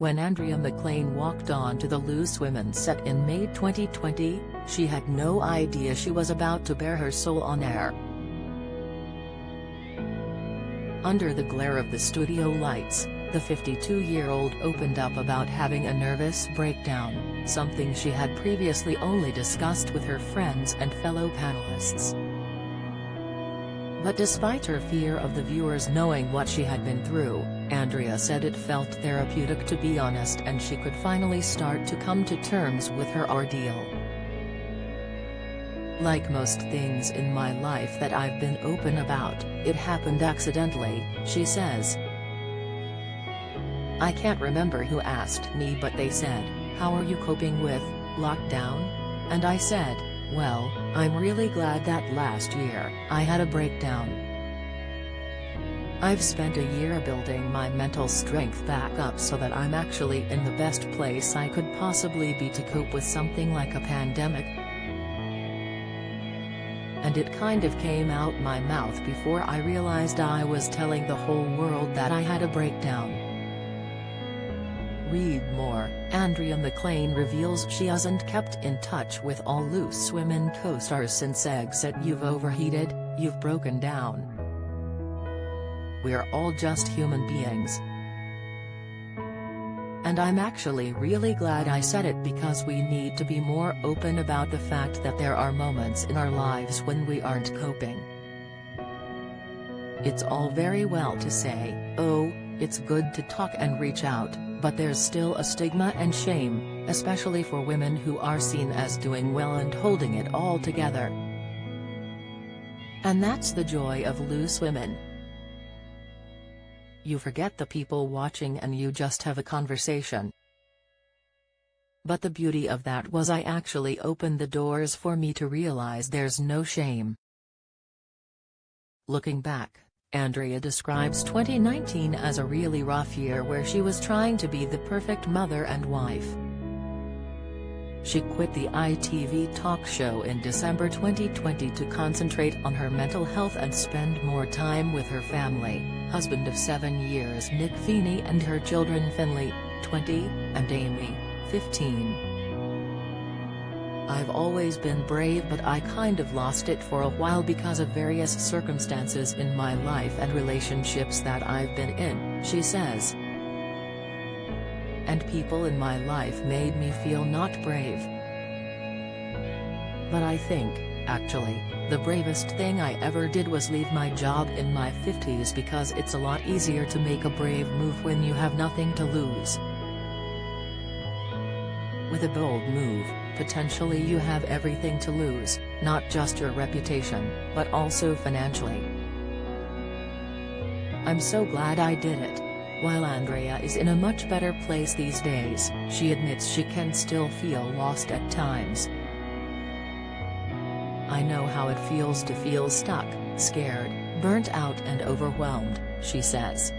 When Andrea McLean walked onto the Loose Women set in May 2020, she had no idea she was about to bare her soul on air. Under the glare of the studio lights, the 52-year-old opened up about having a nervous breakdown, something she had previously only discussed with her friends and fellow panelists. But despite her fear of the viewers knowing what she had been through, Andrea said it felt therapeutic to be honest and she could finally start to come to terms with her ordeal. "Like most things in my life that I've been open about, it happened accidentally," she says. "I can't remember who asked me but they said, 'How are you coping with lockdown?' And I said, 'Well, I'm really glad that last year I had a breakdown. I've spent a year building my mental strength back up so that I'm actually in the best place I could possibly be to cope with something like a pandemic. And it kind of came out my mouth before I realized I was telling the whole world that I had a breakdown.'" Read more. Andrea McLean reveals she hasn't kept in touch with all Loose Women co-stars since exit. "You've overheated, you've broken down. We're all just human beings. And I'm actually really glad I said it because we need to be more open about the fact that there are moments in our lives when we aren't coping. It's all very well to say, oh, it's good to talk and reach out, but there's still a stigma and shame, especially for women who are seen as doing well and holding it all together. And that's the joy of Loose Women. You forget the people watching and you just have a conversation. But the beauty of that was I actually opened the doors for me to realize there's no shame." Looking back, Andrea describes 2019 as a really rough year where she was trying to be the perfect mother and wife. She quit the ITV talk show in December 2020 to concentrate on her mental health and spend more time with her family, husband of 7 years Nick Feeney and her children Finley, 20, and Amy, 15. "I've always been brave but I kind of lost it for a while because of various circumstances in my life and relationships that I've been in," she says. "And people in my life made me feel not brave. But I think, actually, the bravest thing I ever did was leave my job in my 50s because it's a lot easier to make a brave move when you have nothing to lose. With a bold move, potentially you have everything to lose, not just your reputation, but also financially. I'm so glad I did it." While Andrea is in a much better place these days, she admits she can still feel lost at times. "I know how it feels to feel stuck, scared, burnt out and overwhelmed," she says.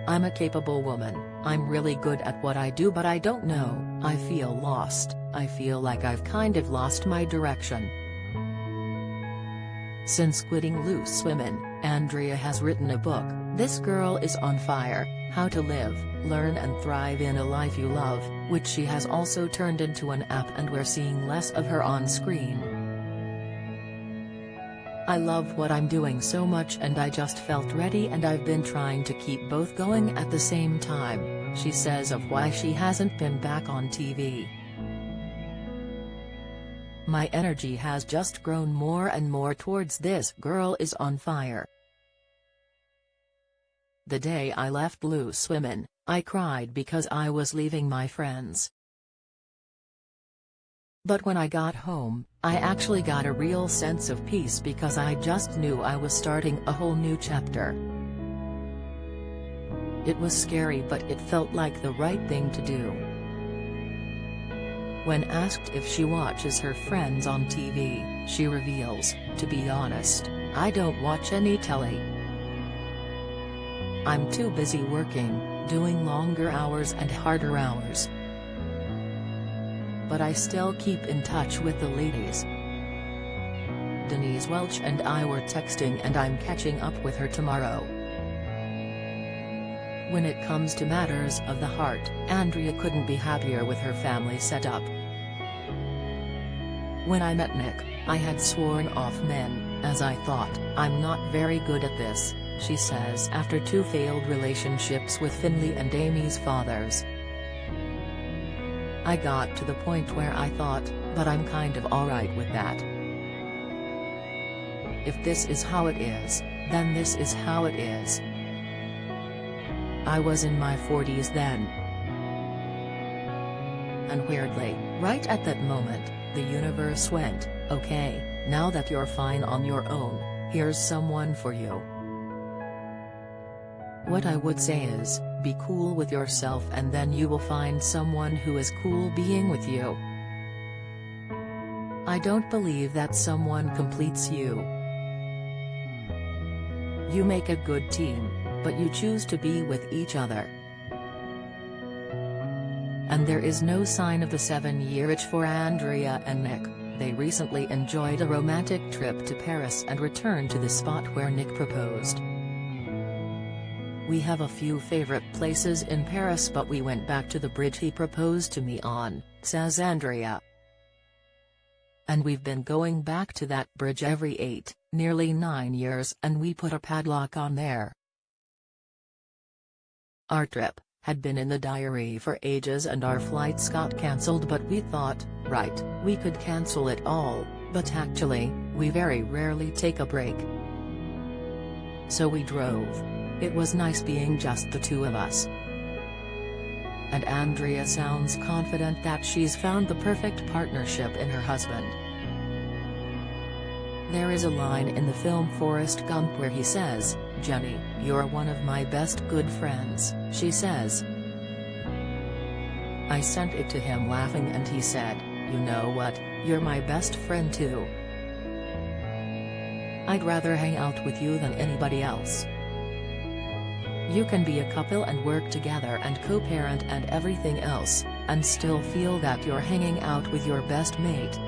"I'm a capable woman, I'm really good at what I do but I don't know, I feel lost, I feel like I've kind of lost my direction." Since quitting Loose Women, Andrea has written a book, This Girl Is on Fire, How to Live, Learn and Thrive in a Life You Love, which she has also turned into an app and we're seeing less of her on screen. "I love what I'm doing so much and I just felt ready and I've been trying to keep both going at the same time," she says of why she hasn't been back on TV. "My energy has just grown more and more towards This Girl Is on Fire. The day I left Loose Women, I cried because I was leaving my friends. But when I got home, I actually got a real sense of peace because I just knew I was starting a whole new chapter. It was scary but it felt like the right thing to do." When asked if she watches her friends on TV, she reveals, "To be honest, I don't watch any telly. I'm too busy working, doing longer hours and harder hours. But I still keep in touch with the ladies. Denise Welch and I were texting and I'm catching up with her tomorrow. When it comes to matters of the heart, Andrea couldn't be happier with her family setup. When I met Nick, I had sworn off men, as I thought, I'm not very good at this, she says after 2 failed relationships with Finley and Amy's fathers. I got to the point where I thought, but I'm kind of alright with that. If this is how it is, then this is how it is. I was in my 40s then. And weirdly, right at that moment, the universe went, okay, now that you're fine on your own, here's someone for you. What I would say is, be cool with yourself and then you will find someone who is cool being with you. I don't believe that someone completes you. You make a good team, but you choose to be with each other. And there is no sign of the 7-year itch for Andrea and Nick. They recently enjoyed a romantic trip to Paris and returned to the spot where Nick proposed. We have a few favorite places in Paris, but we went back to the bridge he proposed to me on, says Andrea. And we've been going back to that bridge every 8, nearly 9 years, and we put a padlock on there. Our trip had been in the diary for ages and our flights got cancelled, but we thought, right, we could cancel it all, but actually, we very rarely take a break. So we drove. It was nice being just the 2 of us. And Andrea sounds confident that she's found the perfect partnership in her husband. There is a line in the film Forrest Gump where he says, "Jenny, you're one of my best good friends," she says. I sent it to him laughing and he said, "You know what, you're my best friend too. I'd rather hang out with you than anybody else. You can be a couple and work together and co-parent and everything else, and still feel that you're hanging out with your best mate,